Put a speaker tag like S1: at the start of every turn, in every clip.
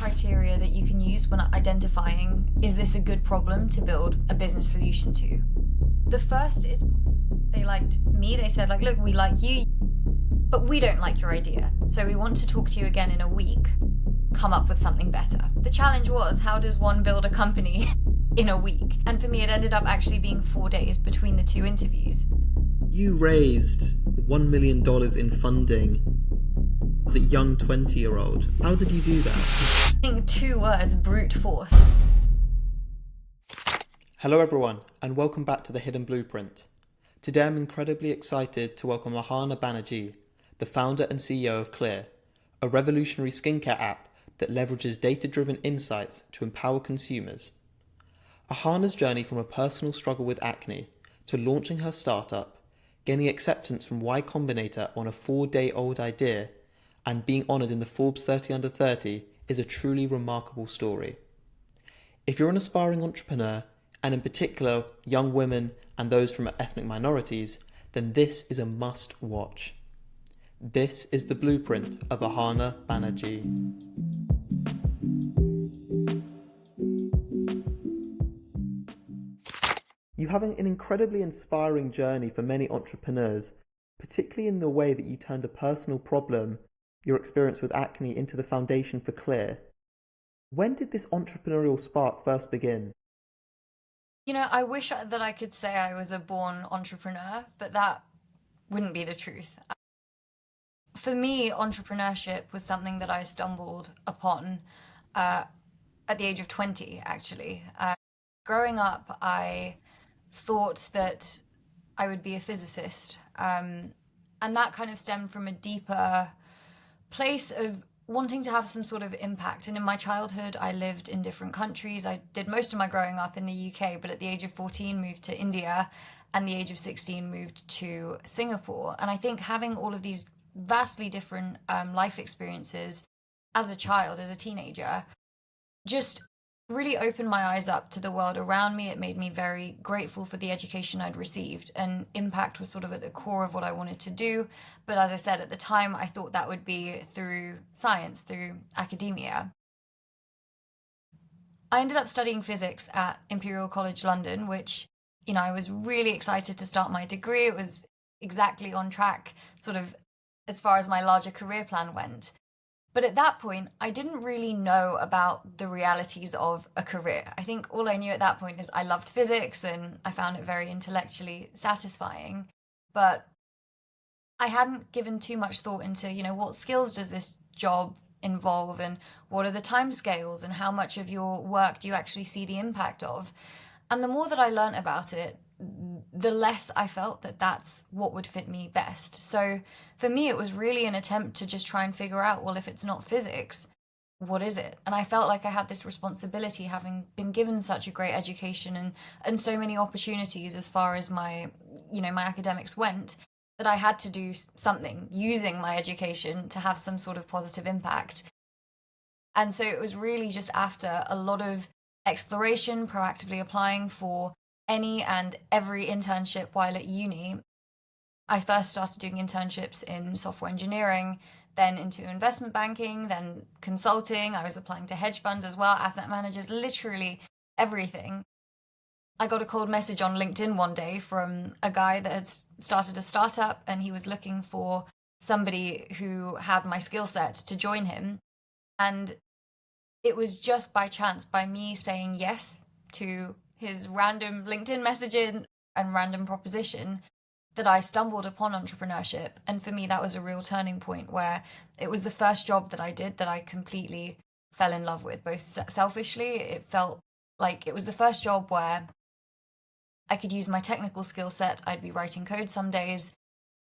S1: criteria that you can use when identifying, is this a good problem to build a business solution to? The first is they liked me. They said, like, look, we like you, but we don't like your idea. So we want to talk to you again in a week. Come up with something better. The challenge was, how does one build a company in a week? And for me, it ended up actually being 4 days between the two interviews.
S2: You raised $1 million in funding as a young 20-year-old. How did you do that?
S1: I think 2 words: brute force.
S2: Hello everyone, and welcome back to The Hidden Blueprint. Today I'm incredibly excited to welcome Ahana Banerjee, the founder and CEO of Clear, a revolutionary skincare app that leverages data-driven insights to empower consumers. Ahana's journey from a personal struggle with acne to launching her startup, gaining acceptance from Y-Combinator on a 4-day-old idea, and being honoured in the Forbes 30 Under 30 is a truly remarkable story. If you're an aspiring entrepreneur, and in particular young women and those from ethnic minorities, then this is a must watch. This is the blueprint of Ahana Banerjee. You have an incredibly inspiring journey for many entrepreneurs, particularly in the way that you turned a personal problem, your experience with acne, into the foundation for Clear. When did this entrepreneurial spark first begin?
S1: You know, I wish that I could say I was a born entrepreneur, but that wouldn't be the truth. For me, entrepreneurship was something that I stumbled upon at the age of 20, actually. Growing up, I thought that I would be a physicist, and that kind of stemmed from a deeper place of wanting to have some sort of impact. And in my childhood, I lived in different countries. I did most of my growing up in the UK, but at the age of 14 moved to India, and the age of 16 moved to Singapore. And I think having all of these vastly different life experiences as a child, as a teenager, just really opened my eyes up to the world around me. It made me very grateful for the education I'd received, and impact was sort of at the core of what I wanted to do. But as I said, at the time, I thought that would be through science, through academia. I ended up studying physics at Imperial College London, which, you know, I was really excited to start my degree. It was exactly on track, sort of as far as my larger career plan went. But at that point, I didn't really know about the realities of a career. I think all I knew at that point is I loved physics and I found it very intellectually satisfying. But I hadn't given too much thought into, you know, what skills does this job involve, and what are the timescales, and how much of your work do you actually see the impact of? And the more that I learned about it, the less I felt that that's what would fit me best. So for me, it was really an attempt to just try and figure out, well, if it's not physics, what is it? And I felt like I had this responsibility, having been given such a great education and so many opportunities as far as my, you know, my academics went, that I had to do something using my education to have some sort of positive impact. And so it was really just after a lot of exploration, proactively applying for any and every internship while at uni. I first started doing internships in software engineering, then into investment banking, then consulting. I was applying to hedge funds as well, asset managers, literally everything. I got a cold message on LinkedIn one day from a guy that had started a startup, and he was looking for somebody who had my skill set to join him. And it was just by chance, by me saying yes to his random LinkedIn messaging and random proposition, that I stumbled upon entrepreneurship. And for me, that was a real turning point, where it was the first job that I did that I completely fell in love with. Both selfishly, it felt like it was the first job where I could use my technical skill set. I'd be writing code some days,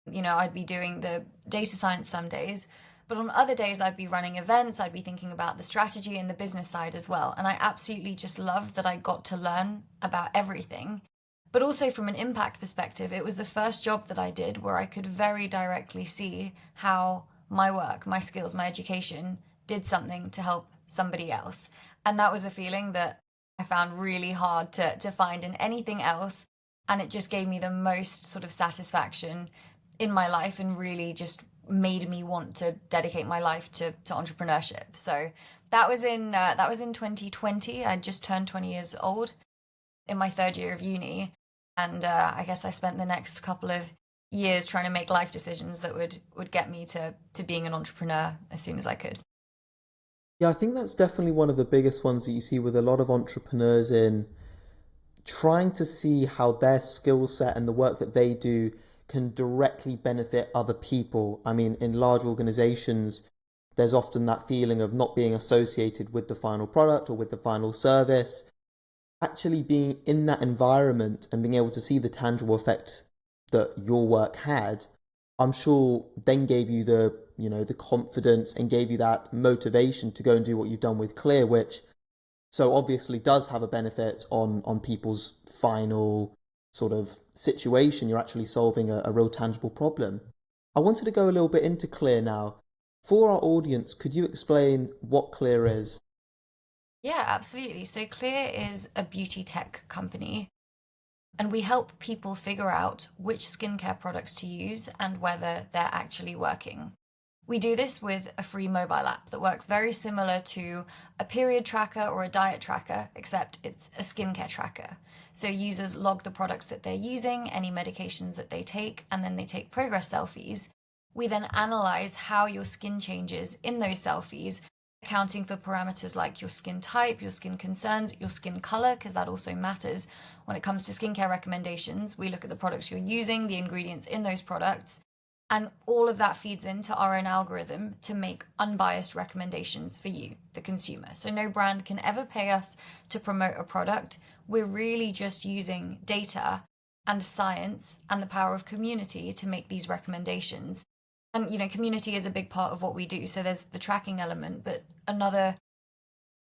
S1: you know, I'd be doing the data science some days. But on other days, I'd be running events, I'd be thinking about the strategy and the business side as well. And I absolutely just loved that I got to learn about everything. But also from an impact perspective, it was the first job that I did where I could very directly see how my work, my skills, my education did something to help somebody else. And that was a feeling that I found really hard to find in anything else. And it just gave me the most sort of satisfaction in my life, and really just made me want to dedicate my life to entrepreneurship. So that was in 2020. I just turned 20 years old in my third year of uni, and I guess I spent the next couple of years trying to make life decisions that would get me to being an entrepreneur as soon as I could.
S2: Yeah, I think that's definitely one of the biggest ones that you see with a lot of entrepreneurs in trying to see how their skill set and the work that they do can directly benefit other people. I mean, in large organizations, there's often that feeling of not being associated with the final product or with the final service. Actually being in that environment and being able to see the tangible effects that your work had, I'm sure then gave you the confidence and gave you that motivation to go and do what you've done with Clear, which so obviously does have a benefit on people's final sort of situation. You're actually solving a real tangible problem. I wanted to go a little bit into Clear now. For our audience, could you explain what Clear is?
S1: Yeah, absolutely. So Clear is a beauty tech company, and we help people figure out which skincare products to use and whether they're actually working. We do this with a free mobile app that works very similar to a period tracker or a diet tracker, except it's a skincare tracker. So users log the products that they're using, any medications that they take, and then they take progress selfies. We then analyze how your skin changes in those selfies, accounting for parameters like your skin type, your skin concerns, your skin color, because that also matters. When it comes to skincare recommendations, we look at the products you're using, the ingredients in those products, and all of that feeds into our own algorithm to make unbiased recommendations for you, the consumer. So no brand can ever pay us to promote a product. We're really just using data and science and the power of community to make these recommendations. And, community is a big part of what we do. So there's the tracking element, but another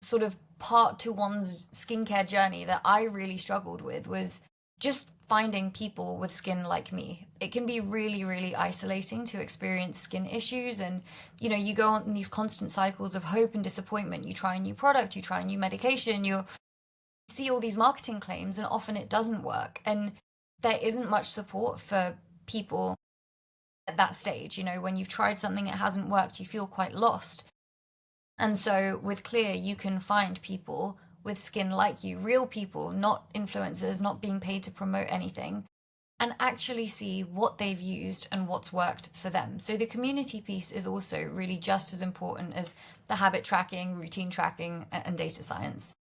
S1: sort of part to one's skincare journey that I really struggled with was just finding people with skin like me. It can be really, really isolating to experience skin issues. And, you go on these constant cycles of hope and disappointment. You try a new product, you try a new medication, you see all these marketing claims, and often it doesn't work. And there isn't much support for people at that stage. When you've tried something, it hasn't worked, you feel quite lost. And so with Clear, you can find people with skin like you, real people, not influencers, not being paid to promote anything, and actually see what they've used and what's worked for them. So the community piece is also really just as important as the habit tracking, routine tracking, and data science.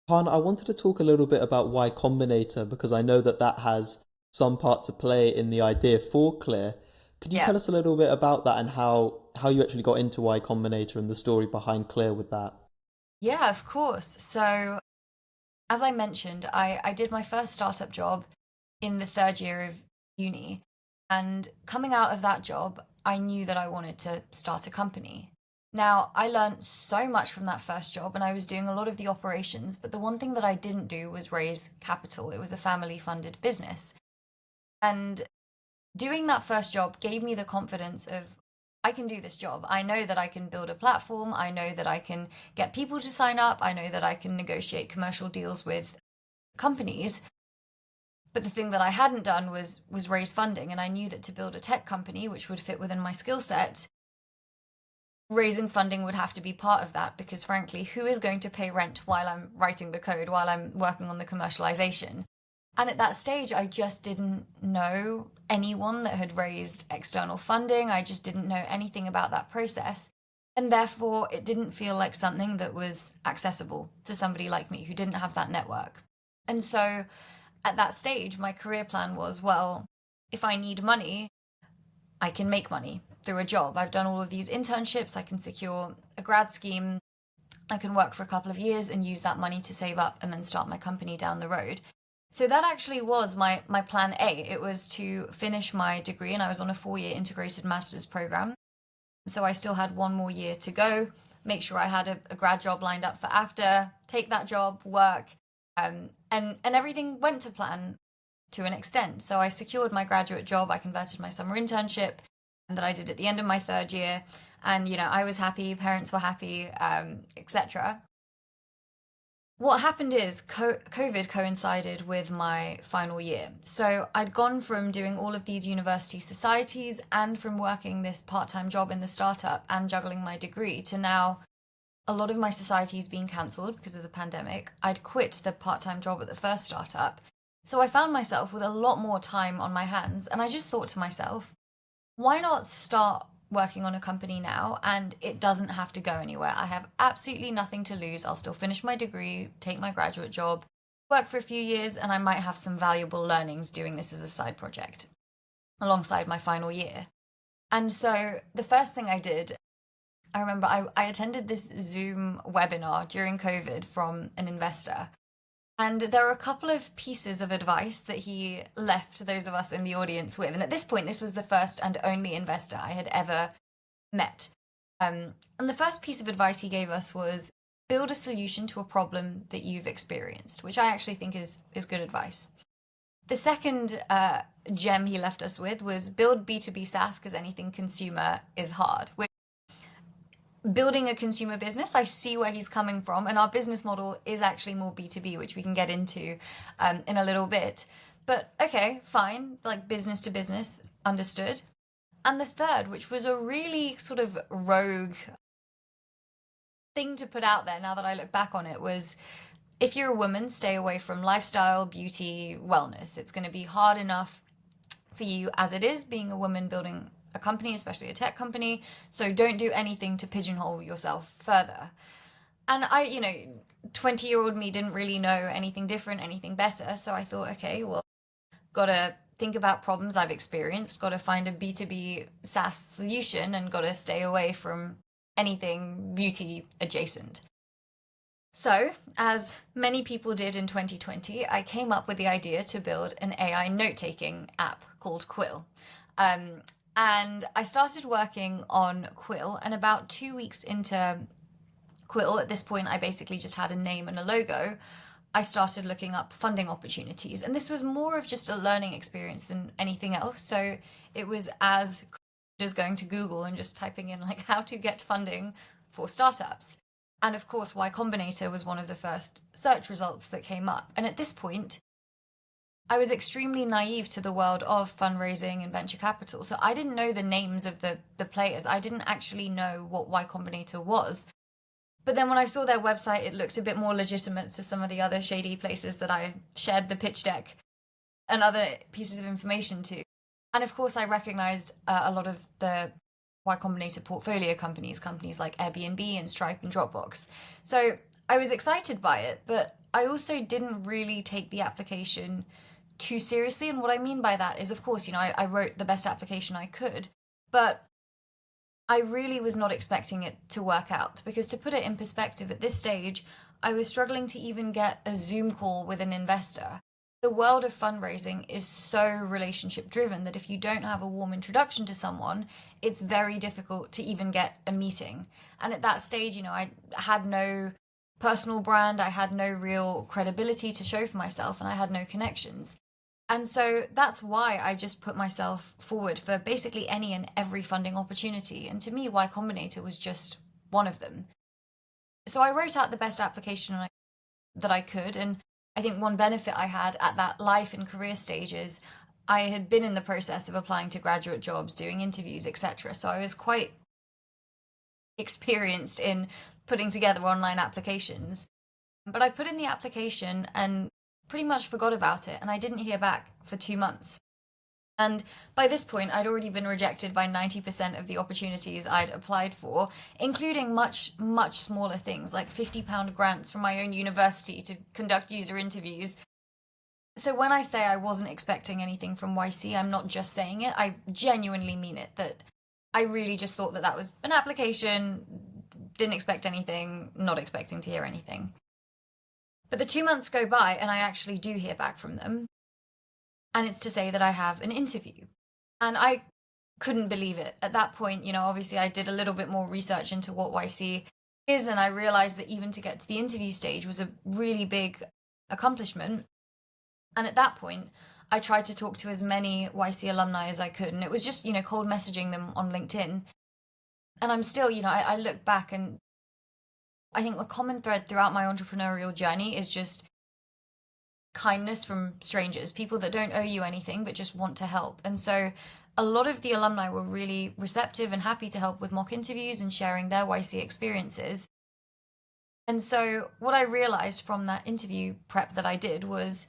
S2: Han, I wanted to talk a little bit about Y-Combinator because I know that that has some part to play in the idea for Clear. Could you
S1: Yeah.
S2: tell us a little bit about that and how you actually got into Y-Combinator and the story behind Clear with that?
S1: Yeah, of course. So as I mentioned, I did my first startup job in the third year of uni. And coming out of that job, I knew that I wanted to start a company. Now, I learned so much from that first job, and I was doing a lot of the operations, but the one thing that I didn't do was raise capital. It was a family funded business. And doing that first job gave me the confidence of, I can do this job. I know that I can build a platform. I know that I can get people to sign up. I know that I can negotiate commercial deals with companies. But the thing that I hadn't done was raise funding, and I knew that to build a tech company which would fit within my skill set, raising funding would have to be part of that, because frankly, who is going to pay rent while I'm writing the code, while I'm working on the commercialization? And at that stage, I just didn't know anyone that had raised external funding. I just didn't know anything about that process. And therefore, it didn't feel like something that was accessible to somebody like me who didn't have that network. And so at that stage, my career plan was, well, if I need money, I can make money through a job. I've done all of these internships, I can secure a grad scheme, I can work for a couple of years and use that money to save up and then start my company down the road. So that actually was my plan A. It was to finish my degree, and I was on a 4-year integrated master's program. So I still had one more year to go, make sure I had a grad job lined up for after, take that job, work, and everything went to plan to an extent. So I secured my graduate job, I converted my summer internship that I did at the end of my third year, and I was happy, parents were happy, etc. What happened is COVID coincided with my final year. So I'd gone from doing all of these university societies and from working this part-time job in the startup and juggling my degree to now a lot of my society's been cancelled because of the pandemic. I'd quit the part-time job at the first startup. So I found myself with a lot more time on my hands. And I just thought to myself, why not start working on a company now? And it doesn't have to go anywhere. I have absolutely nothing to lose. I'll still finish my degree, take my graduate job, work for a few years, and I might have some valuable learnings doing this as a side project alongside my final year. And so the first thing I did, I remember I attended this Zoom webinar during COVID from an investor. And there were a couple of pieces of advice that he left those of us in the audience with. And at this point, this was the first and only investor I had ever met. And the first piece of advice he gave us was build a solution to a problem that you've experienced, which I actually think is good advice. The second gem he left us with was build B2B SaaS because anything consumer is hard. Building a consumer business, I see where he's coming from, and our business model is actually more B2B, which we can get into in a little bit. But okay, fine, like business to business, understood. And the third, which was a really sort of rogue thing to put out there now that I look back on it, was if you're a woman, stay away from lifestyle, beauty, wellness. It's going to be hard enough for you as it is being a woman building a company, especially a tech company. So don't do anything to pigeonhole yourself further. And I, 20-year-old me didn't really know anything different, anything better. So I thought, okay, well, gotta think about problems I've experienced, gotta find a B2B SaaS solution, and gotta stay away from anything beauty adjacent. So, as many people did in 2020, I came up with the idea to build an AI note-taking app called Quill. And I started working on Quill, and about 2 weeks into Quill, at this point I basically just had a name and a logo, I started looking up funding opportunities. And this was more of just a learning experience than anything else. So it was as going to Google and just typing in like how to get funding for startups. And of course, Y-Combinator was one of the first search results that came up. And at this point, I was extremely naive to the world of fundraising and venture capital. So I didn't know the names of the players. I didn't actually know what Y-Combinator was. But then when I saw their website, it looked a bit more legitimate to some of the other shady places that I shared the pitch deck and other pieces of information to. And of course, I recognized a lot of the Y Combinator portfolio companies like Airbnb and Stripe and Dropbox. So I was excited by it, but I also didn't really take the application too seriously. And what I mean by that is, of course, I wrote the best application I could, but I really was not expecting it to work out, because to put it in perspective, at this stage, I was struggling to even get a Zoom call with an investor. The world of fundraising is so relationship driven that if you don't have a warm introduction to someone, it's very difficult to even get a meeting. And at that stage, I had no personal brand, I had no real credibility to show for myself, and I had no connections. And so that's why I just put myself forward for basically any and every funding opportunity. And to me, Y Combinator was just one of them. So I wrote out the best application that I could. And I think one benefit I had at that life and career stages, I had been in the process of applying to graduate jobs, doing interviews, etc. So I was quite experienced in putting together online applications. But I put in the application and pretty much forgot about it, and I didn't hear back for 2 months. And by this point, I'd already been rejected by 90% of the opportunities I'd applied for, including much, much smaller things like £50 grants from my own university to conduct user interviews. So when I say I wasn't expecting anything from YC, I'm not just saying it, I genuinely mean it, that I really just thought that was an application, didn't expect anything, not expecting to hear anything. But the 2 months go by and I actually do hear back from them. And it's to say that I have an interview. And I couldn't believe it. At that point, obviously I did a little bit more research into what YC is, and I realized that even to get to the interview stage was a really big accomplishment. And at that point, I tried to talk to as many YC alumni as I could. And it was just, cold messaging them on LinkedIn. And I'm still, I look back, and I think a common thread throughout my entrepreneurial journey is just kindness from strangers, people that don't owe you anything but just want to help. And so a lot of the alumni were really receptive and happy to help with mock interviews and sharing their YC experiences. And so what I realized from that interview prep that I did was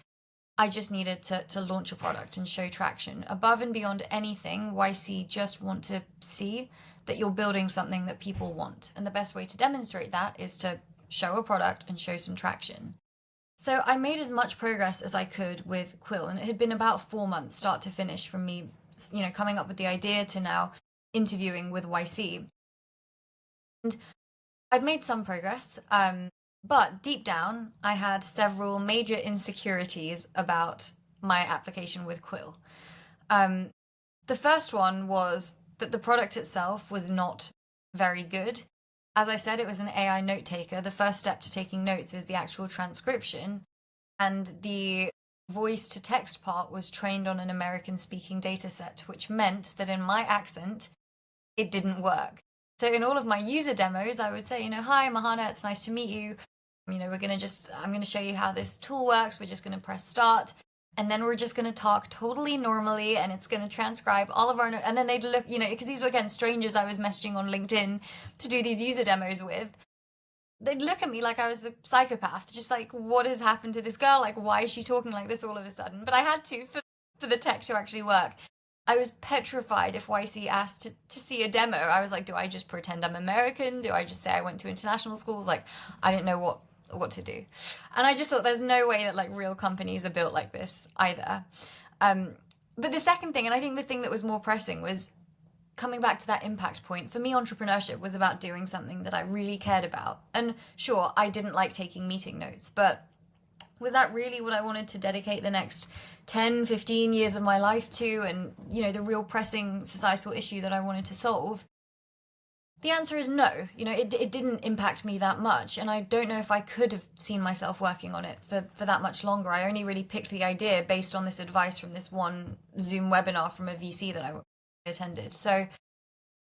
S1: I just needed to launch a product and show traction. Above and beyond anything, YC just want to see that you're building something that people want. And the best way to demonstrate that is to show a product and show some traction. So I made as much progress as I could with Quill, and it had been about 4 months, start to finish, from me, coming up with the idea to now interviewing with YC. And I'd made some progress, but deep down, I had several major insecurities about my application with Quill. The first one was that the product itself was not very good. As I said, it was an AI note taker. The first step to taking notes is the actual transcription, and the voice to text part was trained on an American speaking data set, which meant that in my accent, it didn't work. So in all of my user demos, I would say, hi, I'm Ahana, it's nice to meet you. I'm going to show you how this tool works. We're just going to press start. And then we're just going to talk totally normally, and it's going to transcribe all of our notes. And then they'd look, because these were, again, strangers I was messaging on LinkedIn to do these user demos with. They'd look at me like I was a psychopath, just like, what has happened to this girl? Like, why is she talking like this all of a sudden? But I had to for the tech to actually work. I was petrified if YC asked to see a demo. I was like, do I just pretend I'm American? Do I just say I went to international schools? Like, I didn't know what to do. And I just thought there's no way that like real companies are built like this either. But the second thing, and I think the thing that was more pressing, was coming back to that impact point. For me, entrepreneurship was about doing something that I really cared about. And sure, I didn't like taking meeting notes, but was that really what I wanted to dedicate the next 10, 15 years of my life to? And, the real pressing societal issue that I wanted to solve? The answer is no. It didn't impact me that much. And I don't know if I could have seen myself working on it for that much longer. I only really picked the idea based on this advice from this one Zoom webinar from a VC that I attended. So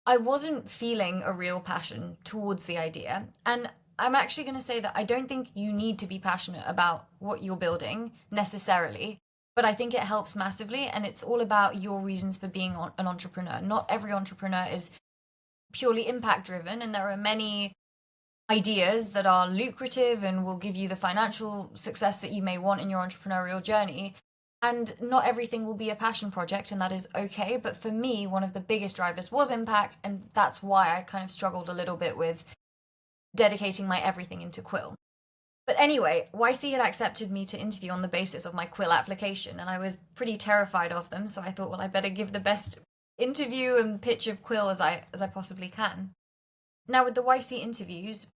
S1: I wasn't feeling a real passion towards the idea. And I'm actually going to say that I don't think you need to be passionate about what you're building necessarily, but I think it helps massively. And it's all about your reasons for being an entrepreneur. Not every entrepreneur is purely impact driven, and there are many ideas that are lucrative and will give you the financial success that you may want in your entrepreneurial journey. And not everything will be a passion project, and that is okay. But for me, one of the biggest drivers was impact, and that's why I kind of struggled a little bit with dedicating my everything into Quill. But anyway, YC had accepted me to interview on the basis of my Quill application, and I was pretty terrified of them, so I thought, well, I better give the best interview and pitch of Quill as I possibly can. Now, with the YC interviews,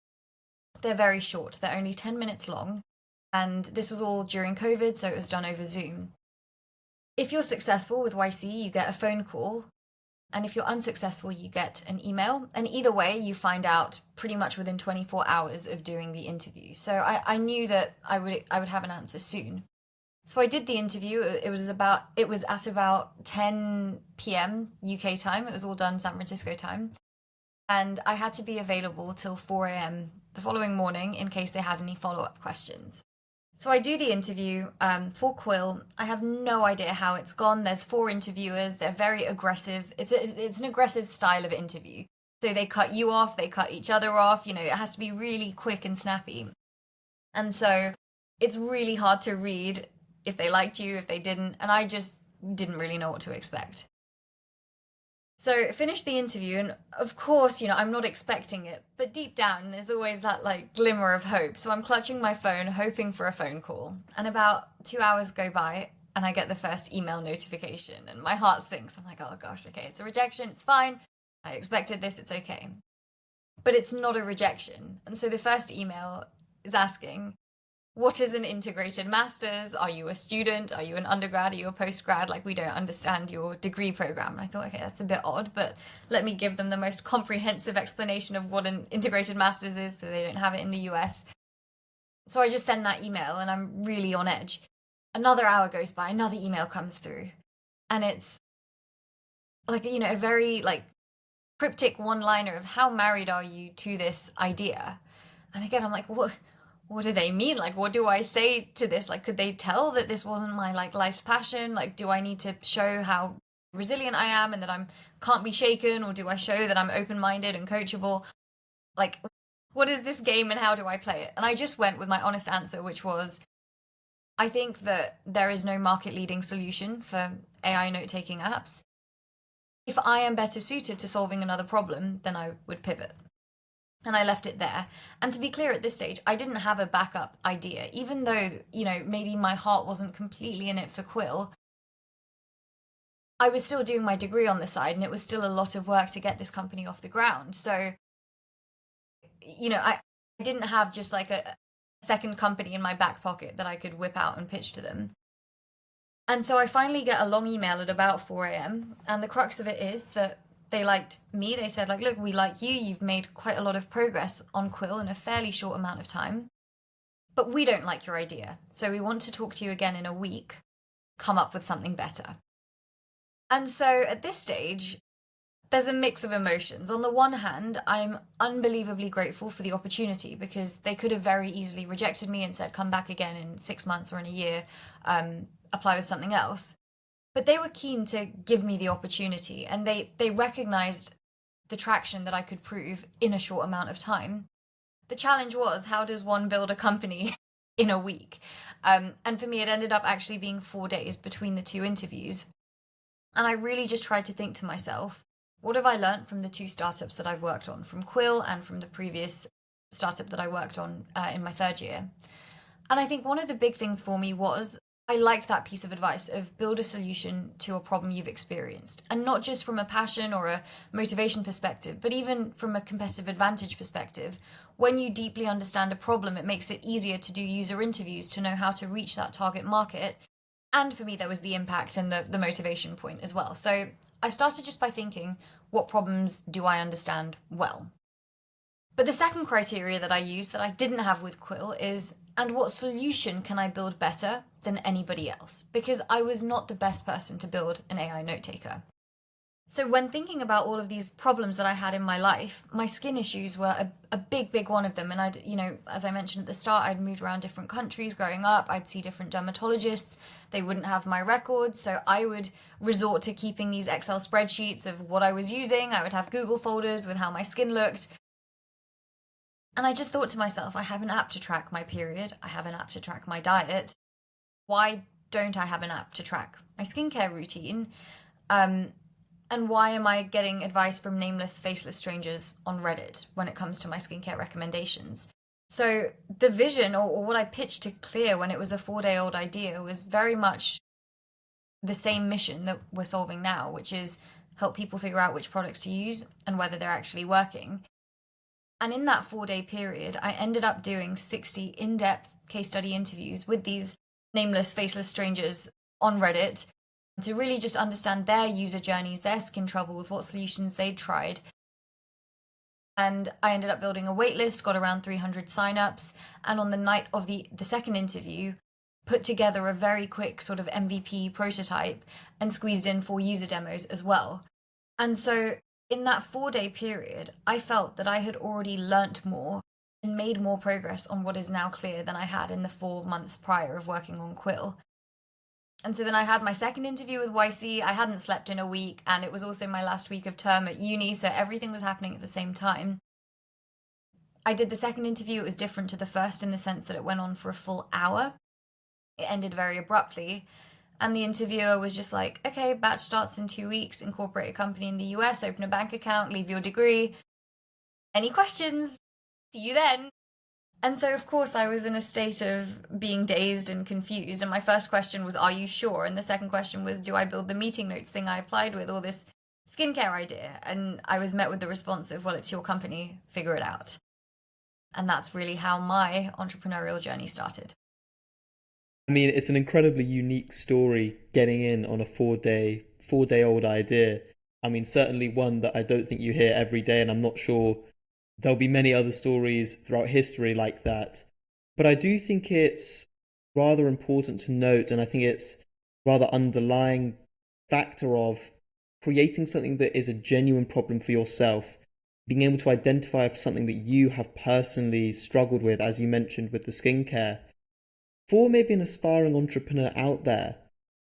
S1: they're very short. They're only 10 minutes long, and this was all during COVID, so it was done over Zoom. If you're successful with YC, you get a phone call, and if you're unsuccessful, you get an email. And either way, you find out pretty much within 24 hours of doing the interview. So I knew that I would have an answer soon. So I did the interview. It was at about 10 p.m. UK time. It was all done San Francisco time. And I had to be available till 4 a.m. the following morning in case they had any follow-up questions. So I do the interview for Quill. I have no idea how it's gone. There's 4 interviewers. They're very aggressive. It's an aggressive style of interview. So they cut you off. They cut each other off. It has to be really quick and snappy. And so it's really hard to read if they liked you, if they didn't. And I just didn't really know what to expect. So finished the interview, and of course, I'm not expecting it, but deep down, there's always that glimmer of hope. So I'm clutching my phone, hoping for a phone call. And about 2 hours go by, and I get the first email notification, and my heart sinks. I'm like, oh gosh, okay, it's a rejection, it's fine. I expected this, it's okay. But it's not a rejection. And so the first email is asking, what is an integrated master's? Are you a student? Are you an undergrad? Are you a postgrad? We don't understand your degree program. And I thought, okay, that's a bit odd, but let me give them the most comprehensive explanation of what an integrated master's is, so they don't have it in the US. So I just send that email, and I'm really on edge. Another hour goes by, another email comes through, and it's a very cryptic one-liner of how married are you to this idea? And again, I'm like, what do they mean? What do I say to this? Could they tell that this wasn't my life's passion? Do I need to show how resilient I am and that can't be shaken? Or do I show that I'm open-minded and coachable? What is this game and how do I play it? And I just went with my honest answer, which was, I think that there is no market leading solution for AI note taking apps. If I am better suited to solving another problem, then I would pivot. And I left it there. And to be clear, at this stage, I didn't have a backup idea. Even though, maybe my heart wasn't completely in it for Quill, I was still doing my degree on the side, and it was still a lot of work to get this company off the ground. So, I didn't have just like a second company in my back pocket that I could whip out and pitch to them. And so I finally get a long email at about 4 a.m. And the crux of it is that they liked me. They said, like, look, we like you. You've made quite a lot of progress on Quill in a fairly short amount of time. But we don't like your idea. So we want to talk to you again in a week. Come up with something better. And so at this stage, there's a mix of emotions. On the one hand, I'm unbelievably grateful for the opportunity, because they could have very easily rejected me and said, come back again in 6 months or in a year, apply with something else. But they were keen to give me the opportunity, and they recognized the traction that I could prove in a short amount of time. The challenge was, how does one build a company in a week? And for me, it ended up actually being 4 days between the two interviews. And I really just tried to think to myself, what have I learned from the two startups that I've worked on, from Quill and from the previous startup that I worked on in my third year? And I think one of the big things for me was, I liked that piece of advice of build a solution to a problem you've experienced. And not just from a passion or a motivation perspective, but even from a competitive advantage perspective. When you deeply understand a problem, it makes it easier to do user interviews, to know how to reach that target market. And for me, there was the impact and the motivation point as well. So I started just by thinking, what problems do I understand well? But the second criteria that I used that I didn't have with Quill is, and what solution can I build better than anybody else? Because I was not the best person to build an AI note taker. So when thinking about all of these problems that I had in my life, my skin issues were a big one of them. And as I mentioned at the start, I'd moved around different countries growing up. I'd see different dermatologists. They wouldn't have my records. So I would resort to keeping these Excel spreadsheets of what I was using. I would have Google folders with how my skin looked. And I just thought to myself, I have an app to track my period. I have an app to track my diet. Why don't I have an app to track my skincare routine? And why am I getting advice from nameless, faceless strangers on Reddit when it comes to my skincare recommendations? So the vision, or what I pitched to Clear when it was a 4-day-old idea, was very much the same mission that we're solving now, which is help people figure out which products to use and whether they're actually working. And in that 4-day period, I ended up doing 60 in-depth case study interviews with these nameless, faceless strangers on Reddit, to really just understand their user journeys, their skin troubles, what solutions they'd tried. And I ended up building a waitlist, got around 300 signups, and on the night of the second interview, put together a very quick sort of MVP prototype and squeezed in 4 user demos as well. And so in that 4-day period, I felt that I had already learnt more and made more progress on what is now Clear than I had in the 4 months prior of working on Quill. And so then I had my second interview with YC. I hadn't slept in a week, and it was also my last week of term at uni, so everything was happening at the same time. I did the second interview. It was different to the first in the sense that it went on for a full hour. It ended very abruptly. And the interviewer was just like, okay, batch starts in 2 weeks, incorporate a company in the US, open a bank account, leave your degree. Any questions? See you then. And so, of course, I was in a state of being dazed and confused. And my first question was, are you sure? And the second question was, do I build the meeting notes thing I applied with, or this skincare idea? And I was met with the response of, well, it's your company, figure it out. And that's really how my entrepreneurial journey started.
S2: I mean, it's an incredibly unique story getting in on a 4-day-old idea. I mean, certainly one that I don't think you hear every day, and I'm not sure there'll be many other stories throughout history like that. But I do think it's rather important to note, and I think it's rather underlying factor of creating something that is a genuine problem for yourself, being able to identify something that you have personally struggled with, as you mentioned with the skincare. For maybe an aspiring entrepreneur out there,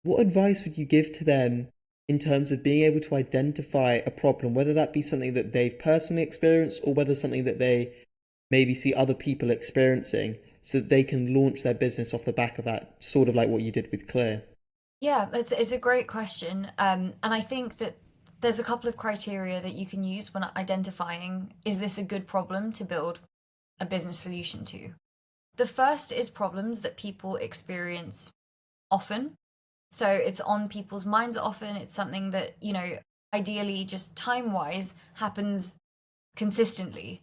S2: what advice would you give to them in terms of being able to identify a problem, whether that be something that they've personally experienced or whether something that they maybe see other people experiencing so that they can launch their business off the back of that, sort of like what you did with Clear?
S1: Yeah, it's a great question. And I think that there's a couple of criteria that you can use when identifying, is this a good problem to build a business solution to? The first is problems that people experience often. So it's on people's minds often. It's something that, ideally just time-wise happens consistently.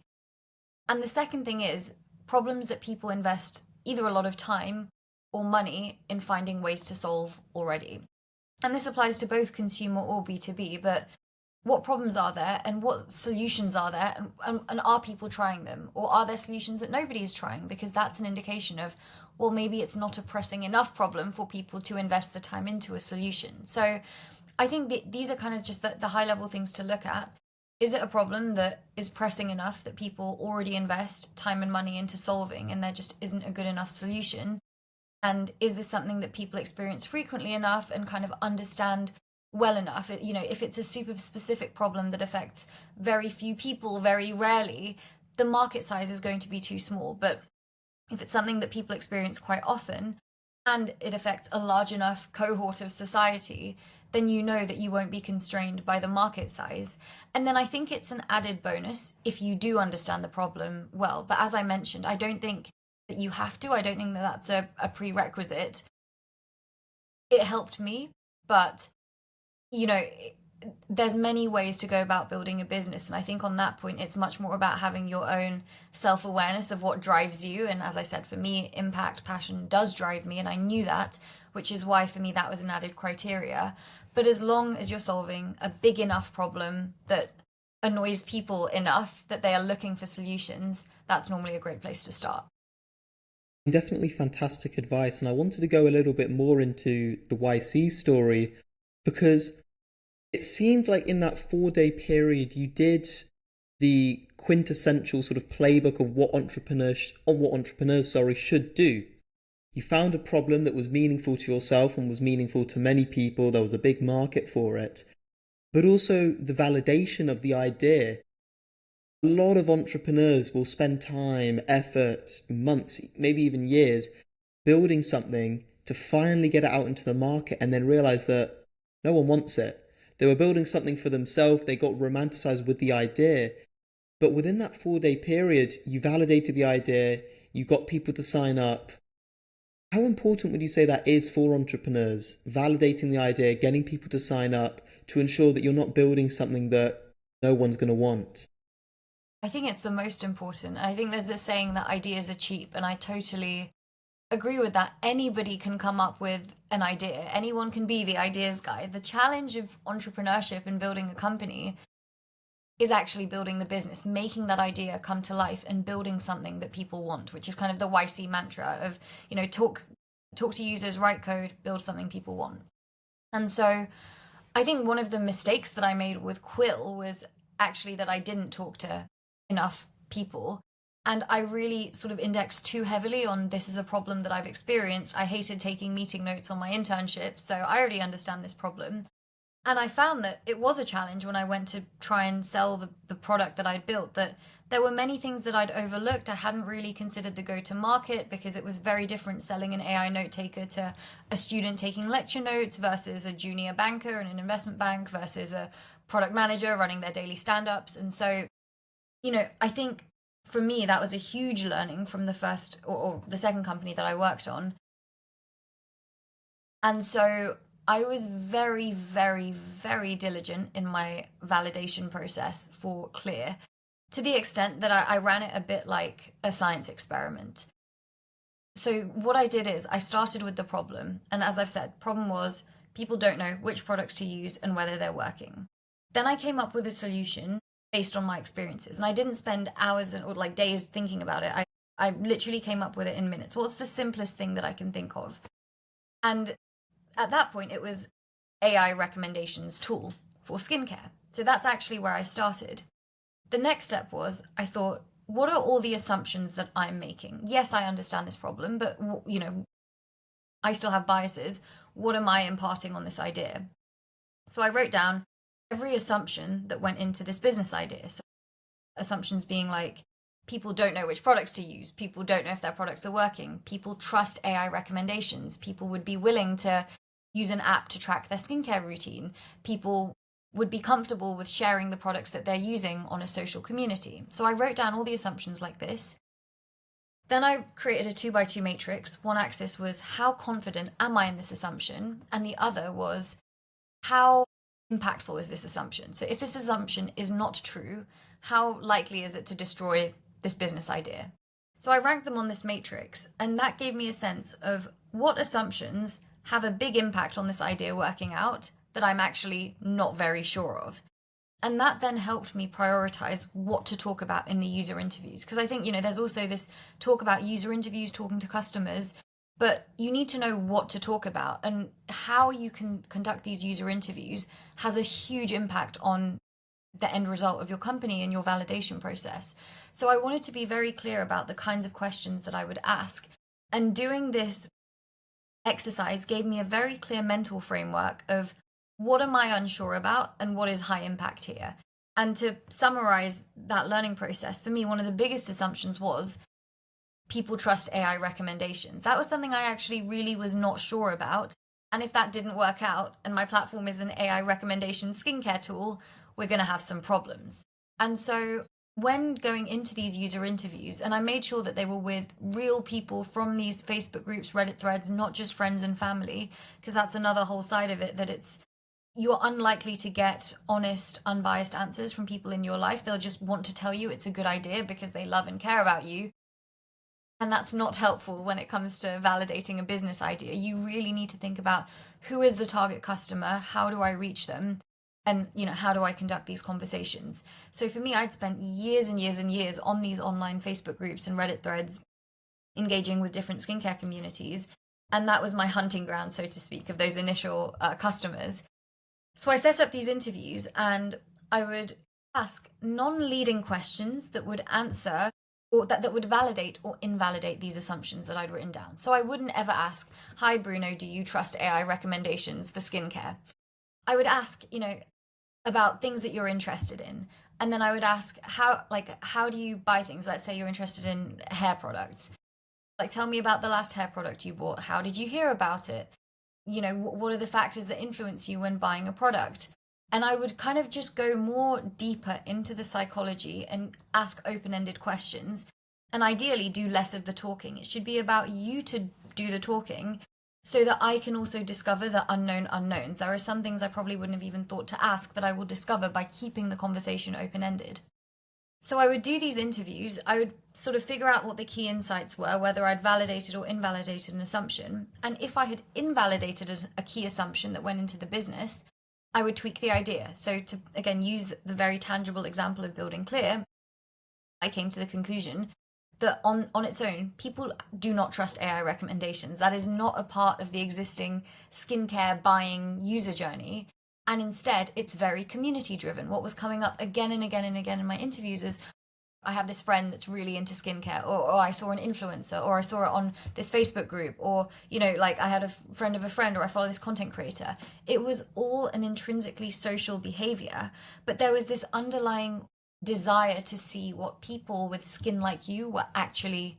S1: And the second thing is problems that people invest either a lot of time or money in finding ways to solve already. And this applies to both consumer or B2B, but what problems are there and what solutions are there, and are people trying them, or are there solutions that nobody is trying? Because that's an indication of, well, maybe it's not a pressing enough problem for people to invest the time into a solution. So I think these are kind of just the high level things to look at. Is it a problem that is pressing enough that people already invest time and money into solving, and there just isn't a good enough solution? And is this something that people experience frequently enough and kind of understand well enough? If it's a super specific problem that affects very few people very rarely, the market size is going to be too small. But if it's something that people experience quite often and it affects a large enough cohort of society, then you know that you won't be constrained by the market size. And then I think it's an added bonus if you do understand the problem well. But as I mentioned, I don't think that you have to. I don't think that that's a prerequisite. It helped me, but you know, there's many ways to go about building a business, and I think on that point it's much more about having your own self-awareness of what drives you. And as I said, for me, impact, passion does drive me, and I knew that, which is why for me that was an added criteria. But as long as you're solving a big enough problem that annoys people enough that they are looking for solutions, that's normally a great place to start.
S2: Definitely fantastic advice. And I wanted to go a little bit more into the YC story because it seemed like in that 4-day period, you did the quintessential sort of playbook of what entrepreneurs, should do. You found a problem that was meaningful to yourself and was meaningful to many people. There was a big market for it, but also the validation of the idea. A lot of entrepreneurs will spend time, effort, months, maybe even years building something to finally get it out into the market and then realize that no one wants it. They were building something for themselves, they got romanticized with the idea. But within that 4-day period, you validated the idea, you got people to sign up. How important would you say that is for entrepreneurs? Validating the idea, getting people to sign up to ensure that you're not building something that no one's going to want?
S1: I think it's the most important. I think there's a saying that ideas are cheap, and I totally agree with that. Anybody can come up with an idea. Anyone can be the ideas guy. The challenge of entrepreneurship and building a company is actually building the business, making that idea come to life and building something that people want, which is kind of the YC mantra of, talk to users, write code, build something people want. And so I think one of the mistakes that I made with Quill was actually that I didn't talk to enough people. And I really sort of indexed too heavily on, this is a problem that I've experienced. I hated taking meeting notes on my internship, so I already understand this problem. And I found that it was a challenge when I went to try and sell the product that I'd built, that there were many things that I'd overlooked. I hadn't really considered the go-to-market because it was very different selling an AI note taker to a student taking lecture notes versus a junior banker in an investment bank versus a product manager running their daily stand-ups. And so, I think for me, that was a huge learning from the first or the second company that I worked on. And so I was very, very, very diligent in my validation process for Clear, to the extent that I ran it a bit like a science experiment. So what I did is I started with the problem. And as I've said, problem was people don't know which products to use and whether they're working. Then I came up with a solution based on my experiences. And I didn't spend hours or like days thinking about it. I literally came up with it in minutes. What's the simplest thing that I can think of? And at that point, it was AI recommendations tool for skincare. So that's actually where I started. The next step was, I thought, what are all the assumptions that I'm making? Yes, I understand this problem, but I still have biases. What am I imparting on this idea? So I wrote down every assumption that went into this business idea. So assumptions being like, people don't know which products to use. People don't know if their products are working. People trust AI recommendations. People would be willing to use an app to track their skincare routine. People would be comfortable with sharing the products that they're using on a social community. So I wrote down all the assumptions like this. Then I created a 2x2 matrix. One axis was how confident am I in this assumption? And the other was how impactful is this assumption? So if this assumption is not true, how likely is it to destroy this business idea? So I ranked them on this matrix, and that gave me a sense of what assumptions have a big impact on this idea working out that I'm actually not very sure of. And that then helped me prioritize what to talk about in the user interviews. Because I think, there's also this talk about user interviews, talking to customers, but you need to know what to talk about, and how you can conduct these user interviews has a huge impact on the end result of your company and your validation process. So I wanted to be very clear about the kinds of questions that I would ask. And doing this exercise gave me a very clear mental framework of what am I unsure about and what is high impact here. And to summarize that learning process, for me, one of the biggest assumptions was people trust AI recommendations. That was something I actually really was not sure about. And if that didn't work out and my platform is an AI recommendation skincare tool, we're going to have some problems. And so when going into these user interviews, and I made sure that they were with real people from these Facebook groups, Reddit threads, not just friends and family, because that's another whole side of it, that you're unlikely to get honest, unbiased answers from people in your life. They'll just want to tell you it's a good idea because they love and care about you. And that's not helpful when it comes to validating a business idea. You really need to think about who is the target customer, how do I reach them, and how do I conduct these conversations. So for me, I'd spent years and years and years on these online Facebook groups and Reddit threads, engaging with different skincare communities. And that was my hunting ground, so to speak, of those initial customers. So I set up these interviews, and I would ask non-leading questions that would answer or that would validate or invalidate these assumptions that I'd written down. So I wouldn't ever ask, hi Bruno, do you trust AI recommendations for skincare? I would ask, about things that you're interested in. And then I would ask, how do you buy things? Let's say you're interested in hair products. Tell me about the last hair product you bought. How did you hear about it? What are the factors that influence you when buying a product? And I would kind of just go more deeper into the psychology and ask open-ended questions, and ideally do less of the talking. It should be about you to do the talking so that I can also discover the unknown unknowns. There are some things I probably wouldn't have even thought to ask that I will discover by keeping the conversation open-ended. So I would do these interviews. I would sort of figure out what the key insights were, whether I'd validated or invalidated an assumption. And if I had invalidated a key assumption that went into the business, I would tweak the idea. So to, again, use the very tangible example of building Clear, I came to the conclusion that on its own, people do not trust AI recommendations. That is not a part of the existing skincare buying user journey. And instead, it's very community driven. What was coming up again and again and again in my interviews is, I have this friend that's really into skincare, or I saw an influencer, or I saw it on this Facebook group, or, I had a friend of a friend, or I follow this content creator. It was all an intrinsically social behavior, but there was this underlying desire to see what people with skin like you were actually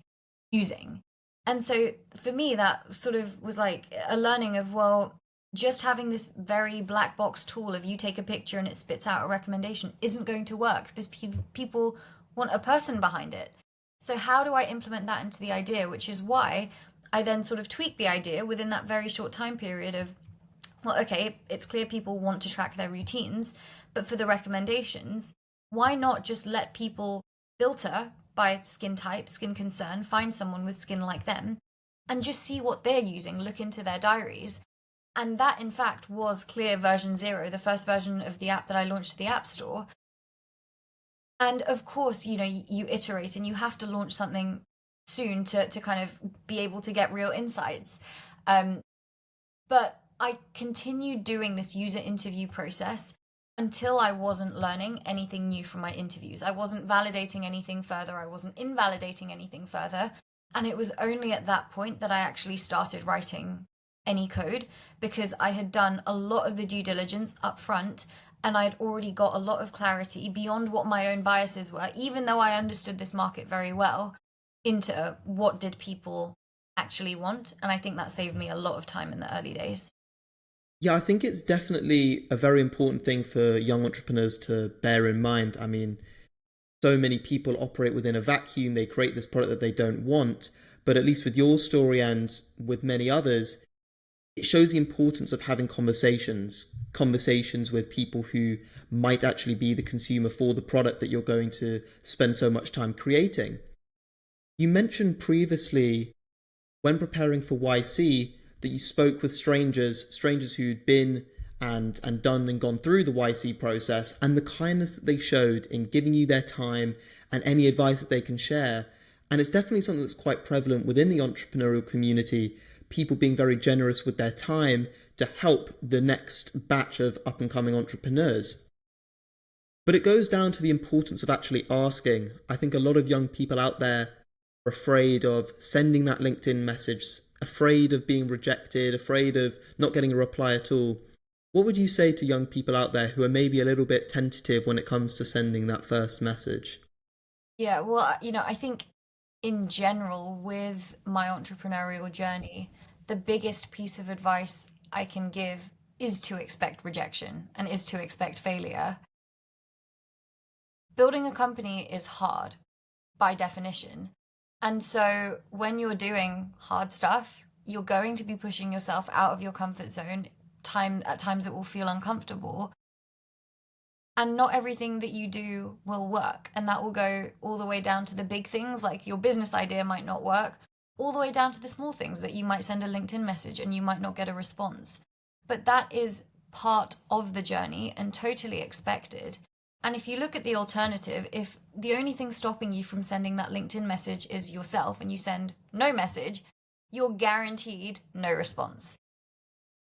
S1: using. And so for me, that sort of was like a learning of, well, just having this very black box tool of you take a picture and it spits out a recommendation isn't going to work, because people want a person behind it. So how do I implement that into the idea? Which is why I then sort of tweak the idea within that very short time period of, well, okay, it's clear people want to track their routines, but for the recommendations, why not just let people filter by skin type, skin concern, find someone with skin like them, and just see what they're using, look into their diaries. And that, in fact, was Clear version 0, the first version of the app that I launched to the App Store. And of course, you iterate, and you have to launch something soon to kind of be able to get real insights. But I continued doing this user interview process until I wasn't learning anything new from my interviews. I wasn't validating anything further. I wasn't invalidating anything further. And it was only at that point that I actually started writing any code, because I had done a lot of the due diligence up front, and I'd already got a lot of clarity beyond what my own biases were, even though I understood this market very well, into what did people actually want. And I think that saved me a lot of time in the early days.
S2: Yeah, I think it's definitely a very important thing for young entrepreneurs to bear in mind. I mean, so many people operate within a vacuum, they create this product that they don't want. But at least with your story and with many others, it shows the importance of having conversations with people who might actually be the consumer for the product that you're going to spend so much time creating. You mentioned previously when preparing for YC that you spoke with strangers who'd been and done and gone through the YC process, and the kindness that they showed in giving you their time and any advice that they can share. And it's definitely something that's quite prevalent within the entrepreneurial community, people being very generous with their time to help the next batch of up and coming entrepreneurs. But it goes down to the importance of actually asking. I think a lot of young people out there are afraid of sending that LinkedIn message, afraid of being rejected, afraid of not getting a reply at all. What would you say to young people out there who are maybe a little bit tentative when it comes to sending that first message?
S1: Yeah, well, I think in general, with my entrepreneurial journey, the biggest piece of advice I can give is to expect rejection and is to expect failure. Building a company is hard by definition. And so when you're doing hard stuff, you're going to be pushing yourself out of your comfort zone. At times it will feel uncomfortable. And not everything that you do will work. And that will go all the way down to the big things, like your business idea might not work, all the way down to the small things that you might send a LinkedIn message and you might not get a response. But that is part of the journey and totally expected. And if you look at the alternative, if the only thing stopping you from sending that LinkedIn message is yourself and you send no message, you're guaranteed no response.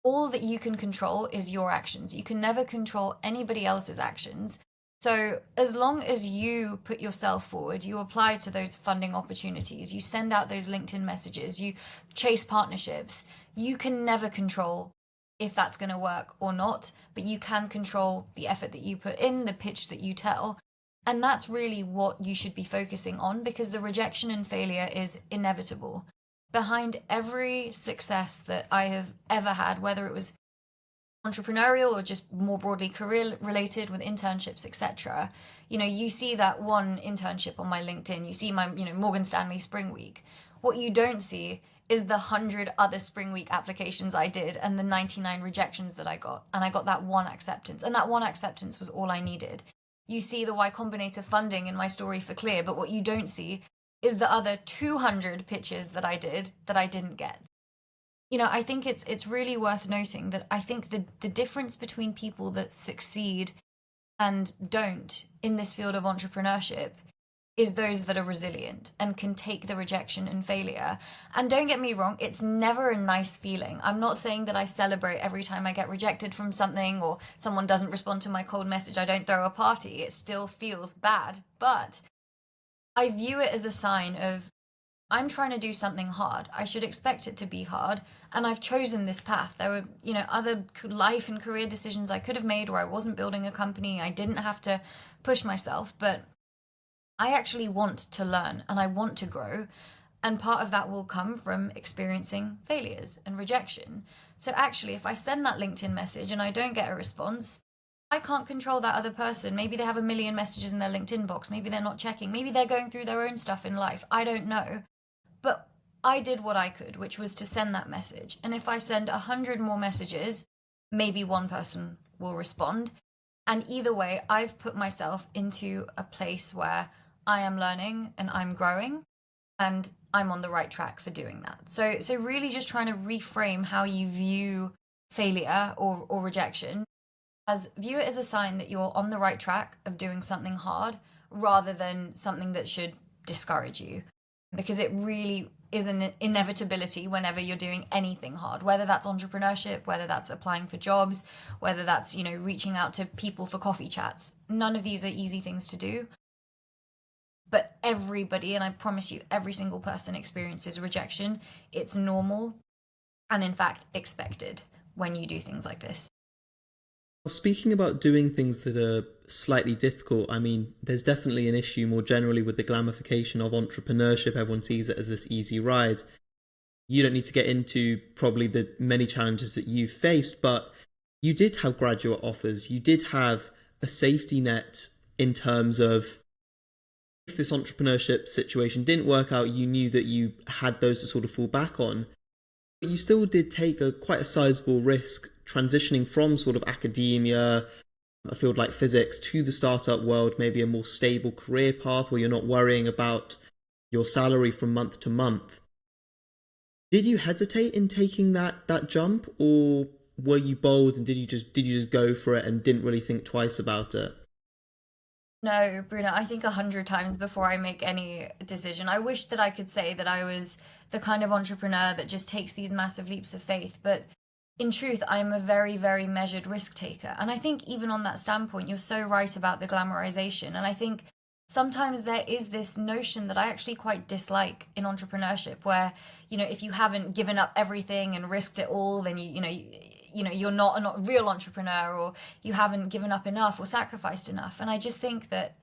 S1: All that you can control is your actions. You can never control anybody else's actions. So as long as you put yourself forward, you apply to those funding opportunities, you send out those LinkedIn messages, you chase partnerships, you can never control if that's going to work or not, but you can control the effort that you put in, the pitch that you tell. And that's really what you should be focusing on, because the rejection and failure is inevitable. Behind every success that I have ever had, whether it was entrepreneurial or just more broadly career related with internships, etc., you see that one internship on my LinkedIn, you see my, Morgan Stanley Spring Week. What you don't see is the 100 other Spring Week applications I did and the 99 rejections that I got. And I got that one acceptance. And that one acceptance was all I needed. You see the Y-Combinator funding in my story for Clear, but what you don't see is the other 200 pitches that I did that I didn't get. I think it's really worth noting that I think the difference between people that succeed and don't in this field of entrepreneurship is those that are resilient and can take the rejection and failure. And don't get me wrong, it's never a nice feeling. I'm not saying that I celebrate every time I get rejected from something or someone doesn't respond to my cold message. I don't throw a party. It still feels bad. But I view it as a sign of I'm trying to do something hard. I should expect it to be hard. And I've chosen this path. There were, other life and career decisions I could have made where I wasn't building a company. I didn't have to push myself, but I actually want to learn and I want to grow. And part of that will come from experiencing failures and rejection. So actually, if I send that LinkedIn message and I don't get a response, I can't control that other person. Maybe they have a million messages in their LinkedIn box. Maybe they're not checking. Maybe they're going through their own stuff in life. I don't know. But I did what I could, which was to send that message. And if I send 100 more messages, maybe one person will respond. And either way, I've put myself into a place where I am learning and I'm growing and I'm on the right track for doing that. So really just trying to reframe how you view failure or rejection, as view it as a sign that you're on the right track of doing something hard rather than something that should discourage you, because it really is an inevitability whenever you're doing anything hard, whether that's entrepreneurship, whether that's applying for jobs, whether that's, reaching out to people for coffee chats. None of these are easy things to do. But everybody, and I promise you, every single person experiences rejection. It's normal and, in fact, expected when you do things like this.
S2: Speaking about doing things that are slightly difficult, I mean, there's definitely an issue more generally with the glamification of entrepreneurship. Everyone sees it as this easy ride. You don't need to get into probably the many challenges that you've faced, but you did have graduate offers. You did have a safety net in terms of if this entrepreneurship situation didn't work out, you knew that you had those to sort of fall back on. But you still did take quite a sizable risk transitioning from sort of academia, a field like physics, to the startup world, maybe a more stable career path where you're not worrying about your salary from month to month. Did you hesitate in taking that jump, or were you bold and did you just go for it and didn't really think twice about it?
S1: No, Bruno, I think 100 times before I make any decision. I wish that I could say that I was the kind of entrepreneur that just takes these massive leaps of faith, but in truth, I'm a very, very measured risk taker. And I think even on that standpoint, you're so right about the glamorization. And I think sometimes there is this notion that I actually quite dislike in entrepreneurship where, if you haven't given up everything and risked it all, then you're not a real entrepreneur, or you haven't given up enough or sacrificed enough. And I just think that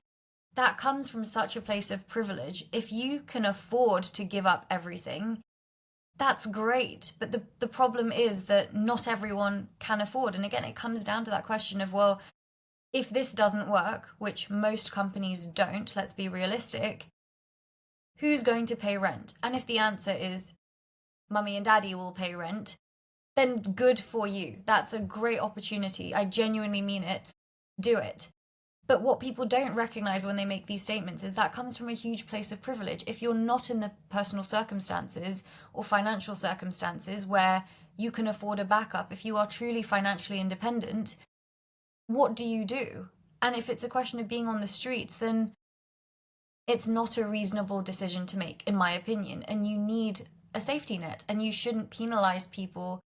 S1: that comes from such a place of privilege. If you can afford to give up everything, that's great. But the problem is that not everyone can afford. And again, it comes down to that question of, well, if this doesn't work, which most companies don't, let's be realistic, who's going to pay rent? And if the answer is mummy and daddy will pay rent, then good for you. That's a great opportunity. I genuinely mean it. Do it. But what people don't recognize when they make these statements is that comes from a huge place of privilege. If you're not in the personal circumstances or financial circumstances where you can afford a backup, if you are truly financially independent, what do you do? And if it's a question of being on the streets, then it's not a reasonable decision to make, in my opinion. And you need a safety net, and you shouldn't penalize people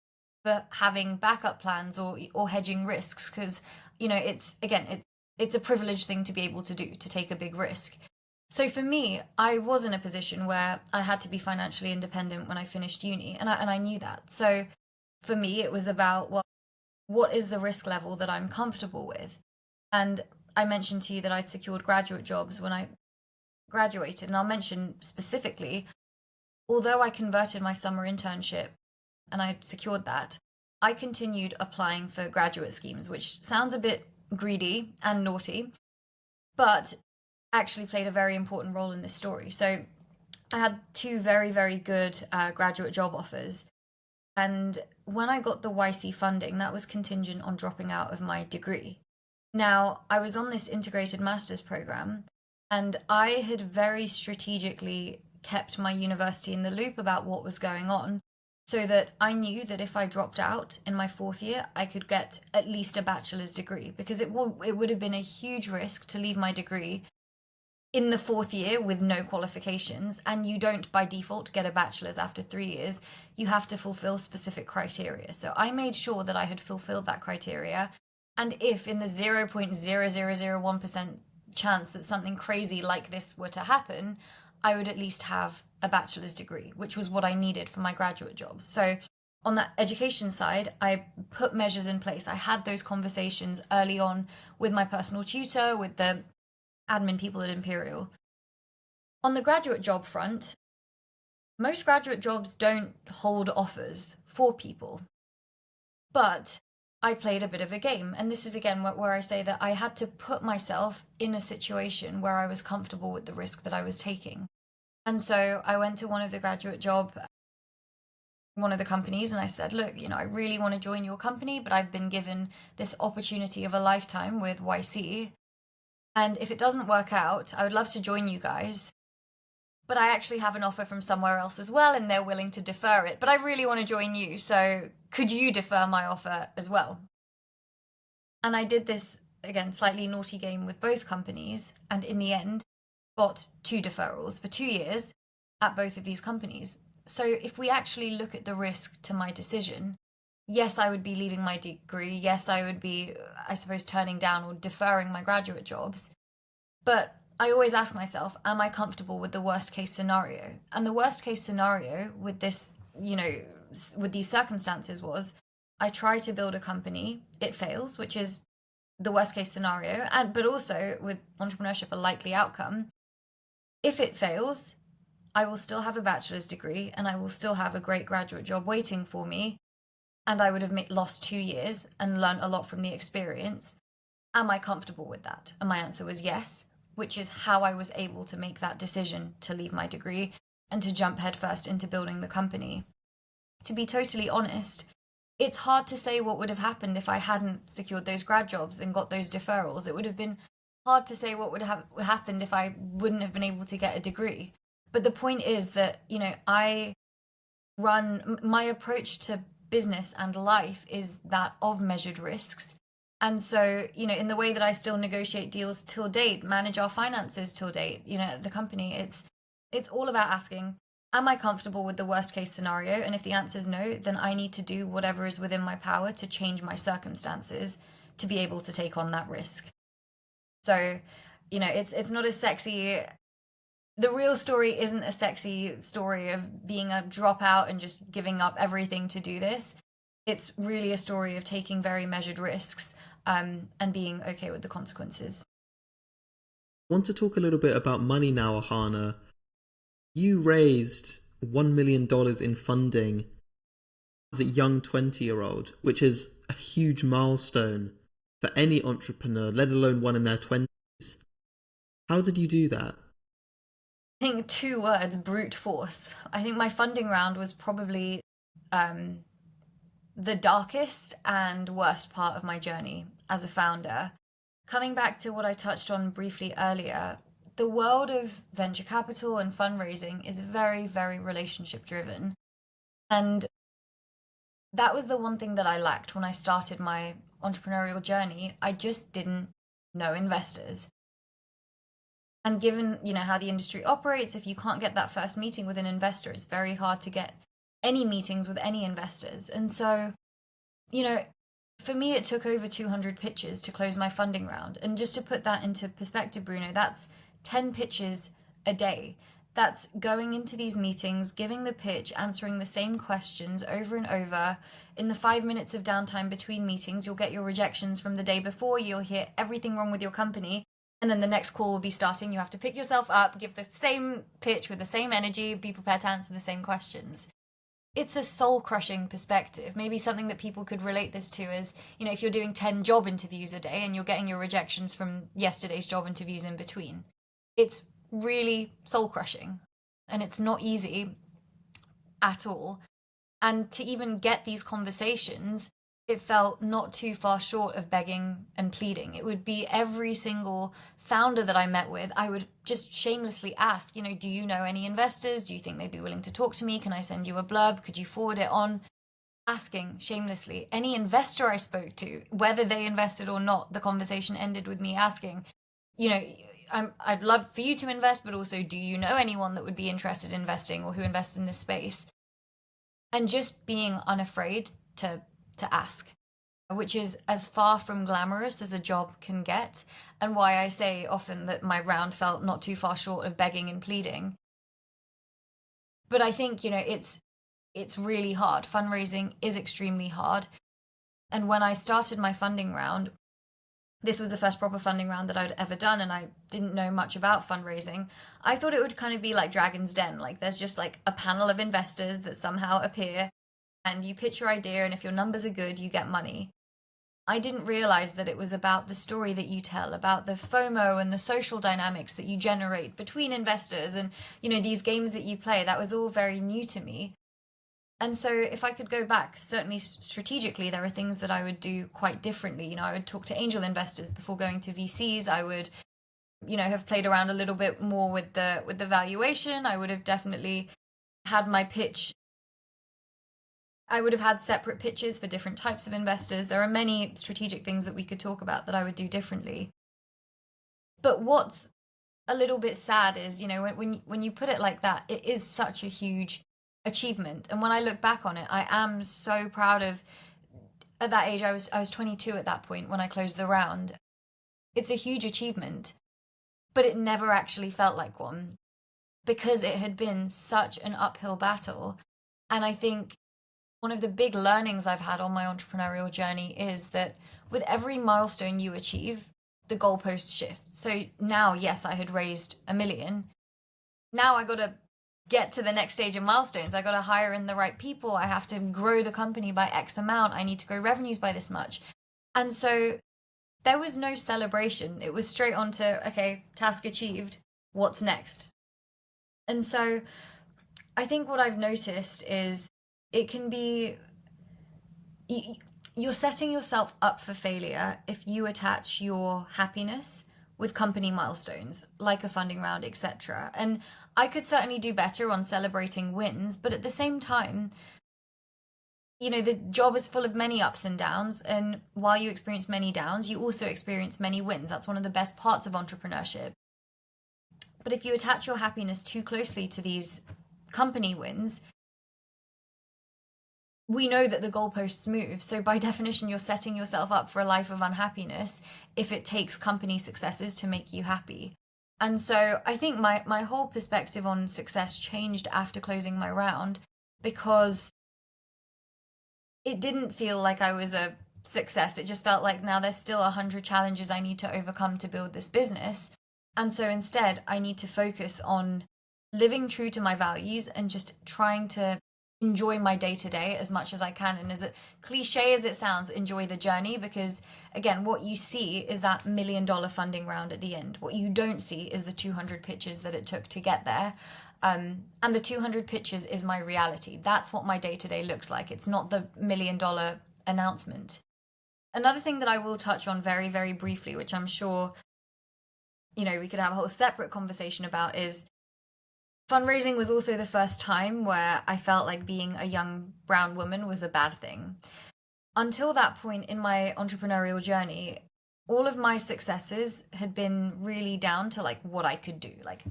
S1: for having backup plans or hedging risks, because it's a privileged thing to be able to do, to take a big risk. So for me, I was in a position where I had to be financially independent when I finished uni, and I knew that. So for me, it was about, well, what is the risk level that I'm comfortable with? And I mentioned to you that I'd secured graduate jobs when I graduated, and I'll mention specifically, although I converted my summer internship and I secured that, I continued applying for graduate schemes, which sounds a bit greedy and naughty, but actually played a very important role in this story. So I had two very, very good graduate job offers. And when I got the YC funding, that was contingent on dropping out of my degree. Now, I was on this integrated master's program, and I had very strategically kept my university in the loop about what was going on, so that I knew that if I dropped out in my fourth year, I could get at least a bachelor's degree, because it would have been a huge risk to leave my degree in the fourth year with no qualifications, and you don't by default get a bachelor's after 3 years. You have to fulfill specific criteria. So I made sure that I had fulfilled that criteria, and if in the 0.0001% chance that something crazy like this were to happen, I would at least have a bachelor's degree, which was what I needed for my graduate jobs. So on that education side, I put measures in place. I had those conversations early on with my personal tutor, with the admin people at Imperial. On the graduate job front, most graduate jobs don't hold offers for people. But I played a bit of a game. And this is again where I say that I had to put myself in a situation where I was comfortable with the risk that I was taking. And so I went to one of the companies, and I said, look, I really want to join your company, but I've been given this opportunity of a lifetime with YC. And if it doesn't work out, I would love to join you guys. But I actually have an offer from somewhere else as well, and they're willing to defer it. But I really want to join you, so could you defer my offer as well? And I did this, again, slightly naughty game with both companies, and in the end, got 2 deferrals for 2 years at both of these companies. So if we actually look at the risk to my decision, yes, I would be leaving my degree. Yes, I would be, I suppose, turning down or deferring my graduate jobs. But I always ask myself, am I comfortable with the worst case scenario? And the worst case scenario with this, with these circumstances was I try to build a company, it fails, which is the worst case scenario, but also with entrepreneurship, a likely outcome. If it fails, I will still have a bachelor's degree and I will still have a great graduate job waiting for me. And I would have lost 2 years and learned a lot from the experience. Am I comfortable with that? And my answer was yes, which is how I was able to make that decision to leave my degree and to jump headfirst into building the company. To be totally honest, it's hard to say what would have happened if I hadn't secured those grad jobs and got those deferrals. It would have been hard to say what would have happened if I wouldn't have been able to get a degree. But the point is that, I run my approach to business and life is that of measured risks. And so, in the way that I still negotiate deals till date, manage our finances till date, the company, it's all about asking, am I comfortable with the worst case scenario? And if the answer is no, then I need to do whatever is within my power to change my circumstances to be able to take on that risk. So, it's not as sexy. The real story isn't a sexy story of being a dropout and just giving up everything to do this. It's really a story of taking very measured risks and being okay with the consequences.
S2: I want to talk a little bit about money now, Ahana. You raised $1 million in funding as a young 20-year-old, which is a huge milestone for any entrepreneur, let alone one in their 20s. How did you do that?
S1: I think 2 words, brute force. I think my funding round was probably the darkest and worst part of my journey as a founder. Coming back to what I touched on briefly earlier, the world of venture capital and fundraising is very, very relationship driven. And that was the one thing that I lacked when I started my entrepreneurial journey. I just didn't know investors. And given, how the industry operates, if you can't get that first meeting with an investor, it's very hard to get any meetings with any investors. And so, for me, it took over 200 pitches to close my funding round. And just to put that into perspective, Bruno, that's 10 pitches a day. That's going into these meetings, giving the pitch, answering the same questions over and over. In the 5 minutes of downtime between meetings, you'll get your rejections from the day before. You'll hear everything wrong with your company. And then the next call will be starting. You have to pick yourself up, give the same pitch with the same energy, be prepared to answer the same questions. It's a soul-crushing perspective. Maybe something that people could relate this to is, if you're doing 10 job interviews a day and you're getting your rejections from yesterday's job interviews in between. It's really soul-crushing. And it's not easy at all. And to even get these conversations, it felt not too far short of begging and pleading. It would be every single founder that I met with, I would just shamelessly ask, do you know any investors? Do you think they'd be willing to talk to me? Can I send you a blurb? Could you forward it on? Asking shamelessly. Any investor I spoke to, whether they invested or not, the conversation ended with me asking, I'd love for you to invest, but also, do you know anyone that would be interested in investing or who invests in this space? And just being unafraid to ask, which is as far from glamorous as a job can get, and why I say often that my round felt not too far short of begging and pleading. But I think, it's really hard. Fundraising is extremely hard. And when I started my funding round, this was the first proper funding round that I'd ever done, and I didn't know much about fundraising. I thought it would kind of be like Dragon's Den, like there's just like a panel of investors that somehow appear, and you pitch your idea, and if your numbers are good, you get money. I didn't realize that it was about the story that you tell, about the FOMO and the social dynamics that you generate between investors and, these games that you play. That was all very new to me. And so if I could go back, certainly strategically, there are things that I would do quite differently. I would talk to angel investors before going to VCs. I would, have played around a little bit more with the valuation. I would have definitely had my pitch. I would have had separate pitches for different types of investors. There are many strategic things that we could talk about that I would do differently. But what's a little bit sad is, when you put it like that, it is such a huge achievement. And when I look back on it, I am so proud of, at that age, I was 22 at that point when I closed the round. It's a huge achievement, but it never actually felt like one because it had been such an uphill battle. And I think one of the big learnings I've had on my entrepreneurial journey is that with every milestone you achieve, the goalpost shifts. So now, yes, I had raised 1 million. Now I got to get to the next stage of milestones. I got to hire in the right people. I have to grow the company by X amount. I need to grow revenues by this much. And so there was no celebration. It was straight on to, okay, task achieved. What's next? And so I think what I've noticed is it can be, you're setting yourself up for failure if you attach your happiness with company milestones like a funding round, etc. And I could certainly do better on celebrating wins, but at the same time, the job is full of many ups and downs, and while you experience many downs, you also experience many wins. That's one of the best parts of entrepreneurship. But if you attach your happiness too closely to these company wins, we know that the goalposts move. So by definition, you're setting yourself up for a life of unhappiness if it takes company successes to make you happy. And so I think my whole perspective on success changed after closing my round, because it didn't feel like I was a success. It just felt like now there's still 100 challenges I need to overcome to build this business. And so instead, I need to focus on living true to my values and just trying to enjoy my day-to-day as much as I can. And as cliche as it sounds, enjoy the journey, because again, what you see is that $1 million funding round at the end. What you don't see is the 200 pitches that it took to get there. And the 200 pitches is my reality. That's what my day-to-day looks like. It's not the $1 million announcement. Another thing that I will touch on very, very briefly, which I'm sure, we could have a whole separate conversation about, is fundraising was also the first time where I felt like being a young brown woman was a bad thing. Until that point in my entrepreneurial journey, all of my successes had been really down to like what I could do. Like,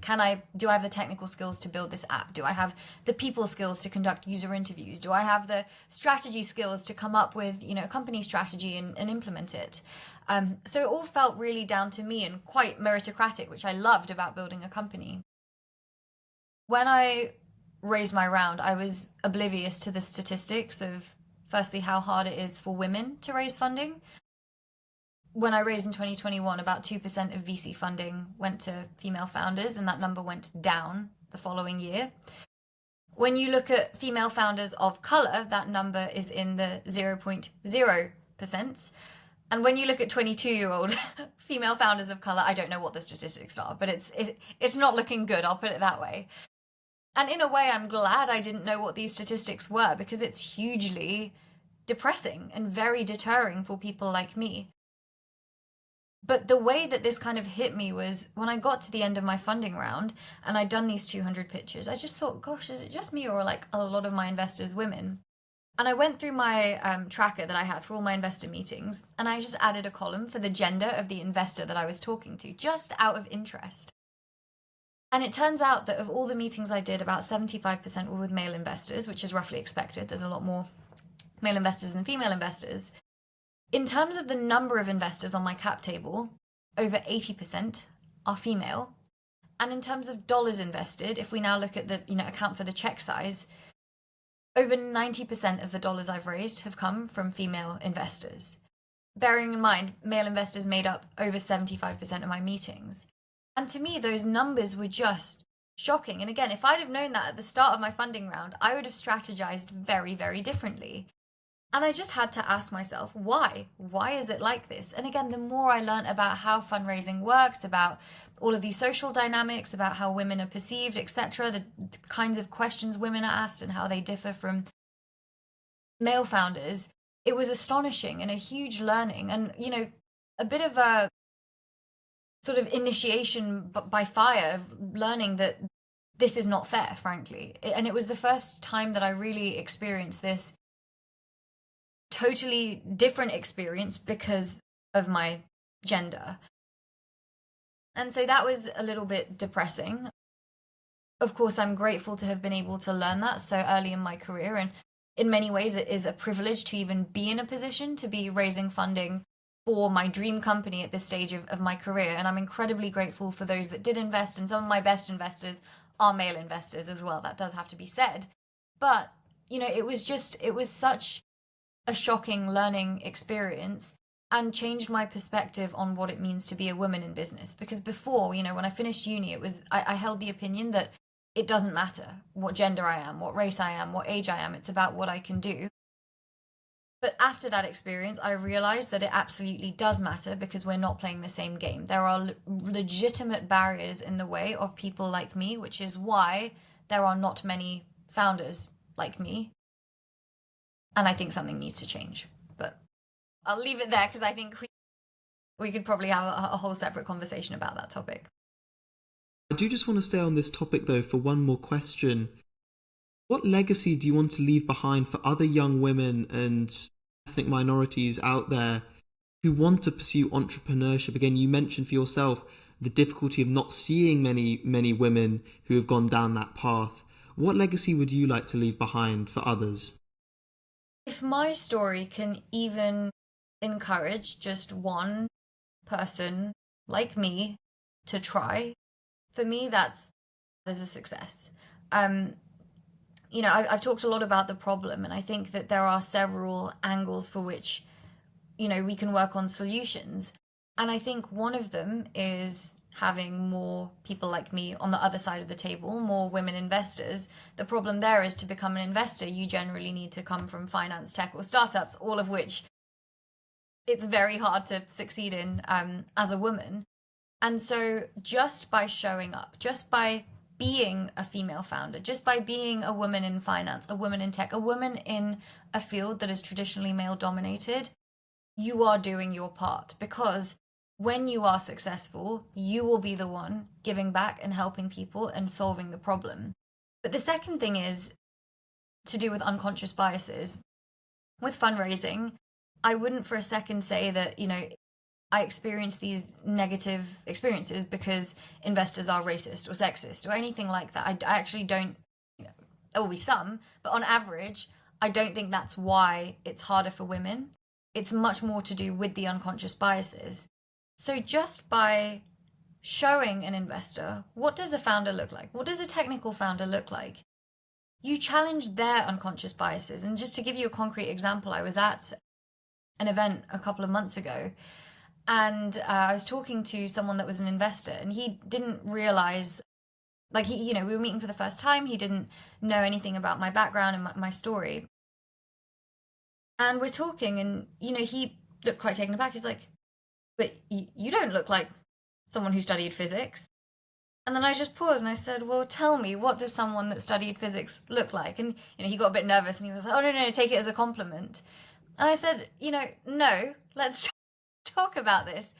S1: do I have the technical skills to build this app? Do I have the people skills to conduct user interviews? Do I have the strategy skills to come up with, a company strategy and implement it? So it all felt really down to me and quite meritocratic, which I loved about building a company. When I raised my round, I was oblivious to the statistics of, firstly, how hard it is for women to raise funding. When I raised in 2021, about 2% of VC funding went to female founders, and that number went down the following year. When you look at female founders of color, that number is in the 0.0%. And when you look at 22-year-old female founders of color, I don't know what the statistics are, but it's not looking good, I'll put it that way. And in a way, I'm glad I didn't know what these statistics were, because it's hugely depressing and very deterring for people like me. But the way that this kind of hit me was when I got to the end of my funding round and I'd done these 200 pitches, I just thought, gosh, is it just me, or like a lot of my investors women? And I went through my tracker that I had for all my investor meetings, and I just added a column for the gender of the investor that I was talking to, just out of interest. And it turns out that of all the meetings I did, about 75% were with male investors, which is roughly expected. There's a lot more male investors than female investors. In terms of the number of investors on my cap table, over 80% are female. And in terms of dollars invested, if we now look at the, account for the check size, over 90% of the dollars I've raised have come from female investors. Bearing in mind, male investors made up over 75% of my meetings. And to me, those numbers were just shocking. And again, if I'd have known that at the start of my funding round, I would have strategized very, very differently. And I just had to ask myself, why? Why is it like this? And again, the more I learned about how fundraising works, about all of these social dynamics, about how women are perceived, etc., the kinds of questions women are asked and how they differ from male founders, it was astonishing and a huge learning. And, a bit of a sort of initiation by fire of learning that this is not fair, frankly. And it was the first time that I really experienced this totally different experience because of my gender. And so that was a little bit depressing. Of course, I'm grateful to have been able to learn that so early in my career. And in many ways, it is a privilege to even be in a position to be raising funding for my dream company at this stage of my career. And I'm incredibly grateful for those that did invest. And some of my best investors are male investors as well. That does have to be said. But it was such a shocking learning experience and changed my perspective on what it means to be a woman in business. Because before, when I finished uni, I held the opinion that it doesn't matter what gender I am, what race I am, what age I am. It's about what I can do. But after that experience, I realized that it absolutely does matter because we're not playing the same game. There are legitimate barriers in the way of people like me, which is why there are not many founders like me. And I think something needs to change. But I'll leave it there because I think we could probably have a whole separate conversation about that topic.
S2: I do just want to stay on this topic though for one more question. What legacy do you want to leave behind for other young women and ethnic minorities out there who want to pursue entrepreneurship? Again, you mentioned for yourself the difficulty of not seeing many women who have gone down that path. What legacy would you like to leave behind for others?
S1: If my story can even encourage just one person like me to try, for me, that is a success. I've talked a lot about the problem, and I think that there are several angles for which, we can work on solutions. And I think one of them is having more people like me on the other side of the table, more women investors. The problem there is to become an investor, you generally need to come from finance, tech, or startups, all of which it's very hard to succeed in as a woman. And so just by showing up, just by being a female founder, just by being a woman in finance, a woman in tech, a woman in a field that is traditionally male dominated, you are doing your part, because when you are successful, you will be the one giving back and helping people and solving the problem. But the second thing is to do with unconscious biases. With fundraising, I wouldn't for a second say that, I experience these negative experiences because investors are racist or sexist or anything like that. I actually don't, there will be some, but on average, I don't think that's why it's harder for women. It's much more to do with the unconscious biases. So just by showing an investor, what does a founder look like? What does a technical founder look like? You challenge their unconscious biases. And just to give you a concrete example, I was at an event a couple of months ago, and I was talking to someone that was an investor, and he didn't realize, like, we were meeting for the first time. He didn't know anything about my background and my story. And we're talking, and, he looked quite taken aback. He's like, but you don't look like someone who studied physics. And then I just paused and I said, well, tell me, what does someone that studied physics look like? And, he got a bit nervous and he was like, oh, no, take it as a compliment. And I said, no, let's talk about this.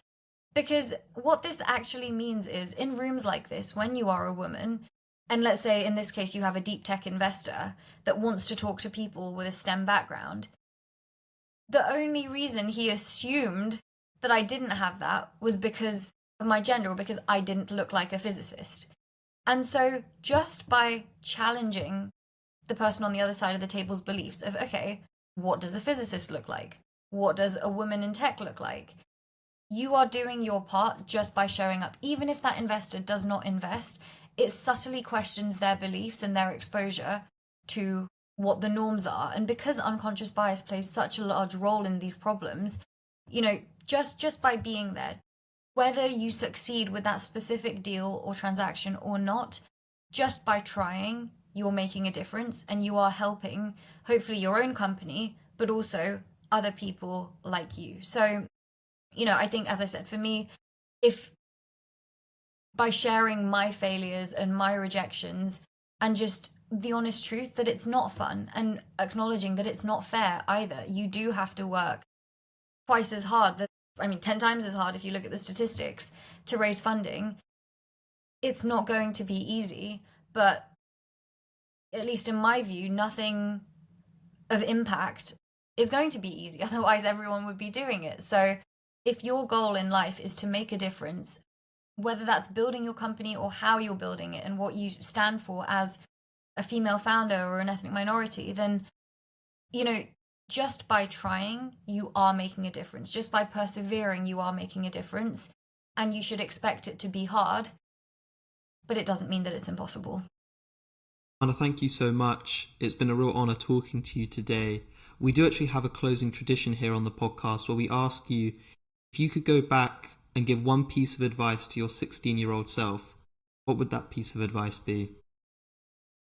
S1: Because what this actually means is, in rooms like this, when you are a woman, and let's say in this case you have a deep tech investor that wants to talk to people with a STEM background, the only reason he assumed that I didn't have that was because of my gender, or because I didn't look like a physicist. And so just by challenging the person on the other side of the table's beliefs of, okay, what does a physicist look like? What does a woman in tech look like? You are doing your part just by showing up. Even if that investor does not invest, it subtly questions their beliefs and their exposure to what the norms are. And because unconscious bias plays such a large role in these problems, just by being there, whether you succeed with that specific deal or transaction or not, just by trying, you're making a difference, and you are helping, hopefully, your own company, but also other people like you. So, I think, as I said, for me, if by sharing my failures and my rejections and just the honest truth that it's not fun, and acknowledging that it's not fair either, you do have to work twice as hard, 10 times as hard if you look at the statistics, to raise funding. It's not going to be easy, but at least in my view, nothing of impact is going to be easy. Otherwise, everyone would be doing it. So if your goal in life is to make a difference, whether that's building your company or how you're building it and what you stand for as a female founder or an ethnic minority, then, just by trying, you are making a difference. Just by persevering, you are making a difference. And you should expect it to be hard, but it doesn't mean that it's impossible.
S2: Anna, thank you so much. It's been a real honor talking to you today. We do actually have a closing tradition here on the podcast where we ask you if you could go back and give one piece of advice to your 16-year-old self, what would that piece of advice be?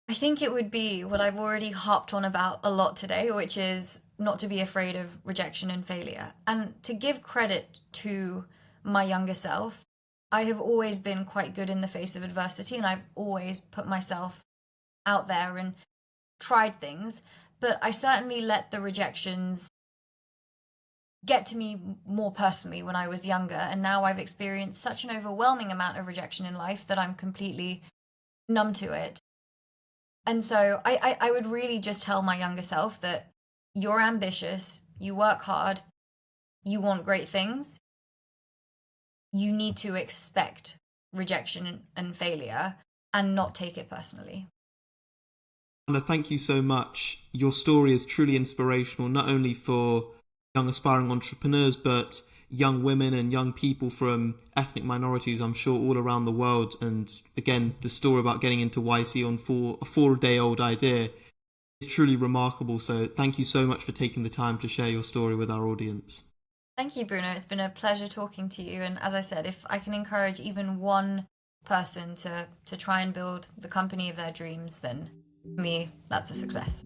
S1: I think it would be what I've already harped on about a lot today, which is not to be afraid of rejection and failure. And to give credit to my younger self, I have always been quite good in the face of adversity and I've always put myself out there and tried things. But I certainly let the rejections get to me more personally when I was younger. And now I've experienced such an overwhelming amount of rejection in life that I'm completely numb to it. And so I would really just tell my younger self that you're ambitious, you work hard, you want great things. You need to expect rejection and failure and not take it personally.
S2: Anna, thank you so much. Your story is truly inspirational, not only for young aspiring entrepreneurs, but young women and young people from ethnic minorities, I'm sure, all around the world. And again, the story about getting into YC on a 4-day-old idea is truly remarkable. So thank you so much for taking the time to share your story with our audience.
S1: Thank you, Bruno. It's been a pleasure talking to you. And as I said, if I can encourage even one person to try and build the company of their dreams, then for me, that's a success.